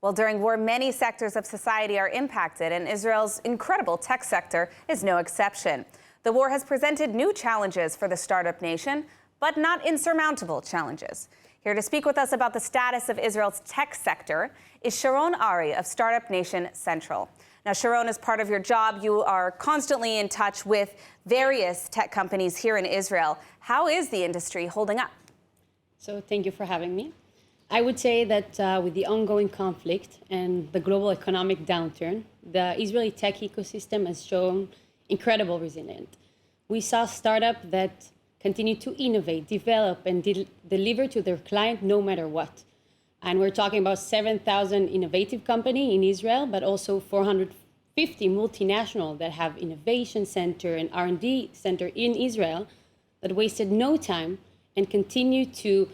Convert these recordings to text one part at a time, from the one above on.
Well, during war, many sectors of society are impacted, and Israel's incredible tech sector is no exception. The war has presented new challenges for the startup nation, but not insurmountable challenges. Here to speak with us about the status of Israel's tech sector is Sharon Arie of Startup Nation Central. Now, Sharon, as part of your job, you are constantly in touch with various tech companies here in Israel. How is the industry holding up? So thank you for having me. I would say that with the ongoing conflict and the global economic downturn, the Israeli tech ecosystem has shown incredible resilience. We saw startups that continue to innovate, develop, and deliver to their client no matter what. And we're talking about 7,000 innovative companies in Israel, but also 450 multinational that have innovation center and R&D center in Israel that wasted no time and continue to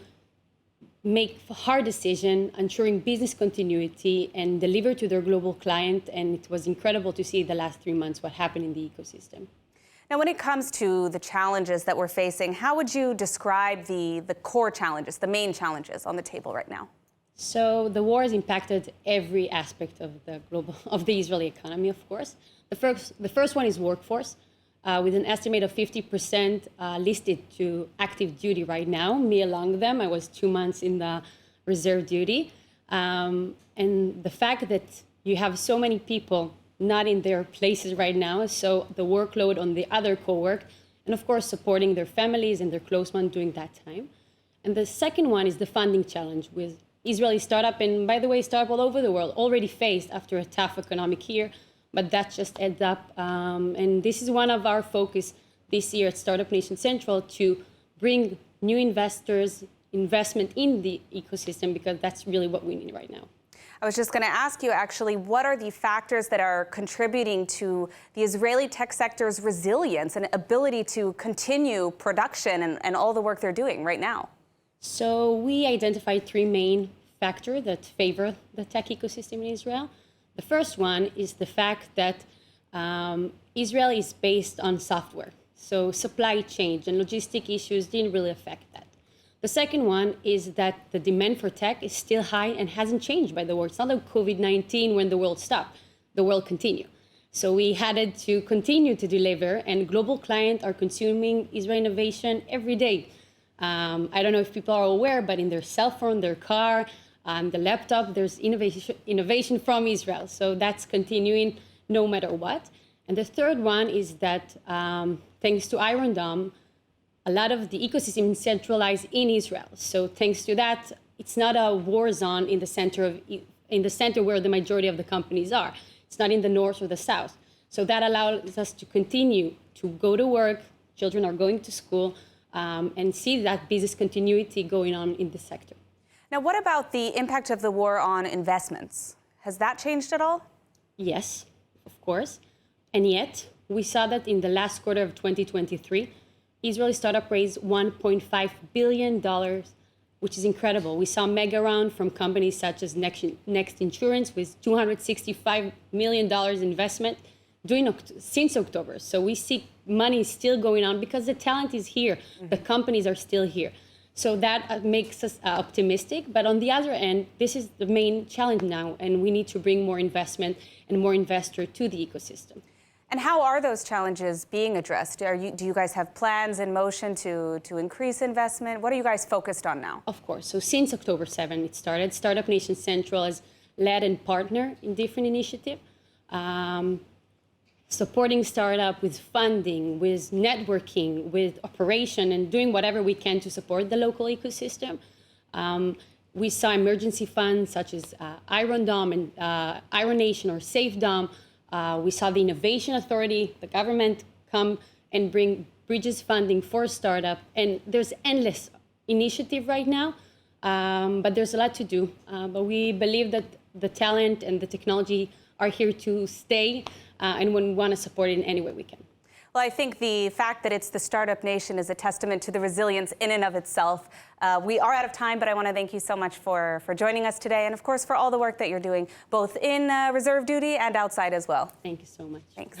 make hard decisions, ensuring business continuity and deliver to their global client. And it was incredible to see the last 3 months what happened in the ecosystem. Now, when it comes to the challenges that we're facing, how would you describe the core challenges, the main challenges on the table right now? So the war has impacted every aspect of the Israeli economy, of course. The first one is workforce, with an estimate of 50% listed to active duty right now, me among them. I was 2 months in the reserve duty. And the fact that you have so many people not in their places right now, so the workload on the other co-work, and of course supporting their families and their close ones during that time. And the second one is the funding challenge with Israeli startup, and by the way, startup all over the world already faced after a tough economic year, but that just adds up. And this is one of our focus this year at Startup Nation Central, to bring new investment in the ecosystem, because that's really what we need right now. I was just going to ask you, actually, what are the factors that are contributing to the Israeli tech sector's resilience and ability to continue production and all the work they're doing right now? So we identified 3 main factors that favor the tech ecosystem in Israel. The first one is the fact that Israel is based on software. So supply chain and logistic issues didn't really affect that. The second one is that the demand for tech is still high and hasn't changed by the world. It's not like COVID-19 when the world stopped. The world continued. So we had to continue to deliver, and global clients are consuming Israeli innovation every day. I don't know if people are aware, but in their cell phone, their car, the laptop, there's innovation from Israel. So that's continuing no matter what. And the third one is that thanks to Iron Dome, a lot of the ecosystem is centralized in Israel. So thanks to that, it's not a war zone in the center where the majority of the companies are. It's not in the north or the south. So that allows us to continue to go to work. Children are going to school, and see that business continuity going on in the sector. Now, what about the impact of the war on investments? Has that changed at all? Yes, of course. And yet, we saw that in the last quarter of 2023, Israeli startup raised $1.5 billion, which is incredible. We saw mega round from companies such as Next Insurance with $265 million investment since October. So we see money still going on because the talent is here. Mm-hmm. The companies are still here. So that makes us optimistic. But on the other end, this is the main challenge now, and we need to bring more investment and more investors to the ecosystem. And how are those challenges being addressed? Do you guys have plans in motion to increase investment? What are you guys focused on now? Of course. So since October 7, it started. Startup Nation Central has led and partnered in different initiatives, supporting startup with funding, with networking, with operation, and doing whatever we can to support the local ecosystem. We saw emergency funds such as Iron Dome and Iron Nation or Safe Dome. We saw the Innovation Authority, the government, come and bring bridges funding for startup. And there's endless initiative right now, but there's a lot to do. But we believe that the talent and the technology are here to stay, and we want to support it in any way we can. Well, I think the fact that it's the Startup Nation is a testament to the resilience in and of itself. We are out of time, but I want to thank you so much for joining us today, and of course for all the work that you're doing, both in reserve duty and outside as well. Thank you so much. Thanks.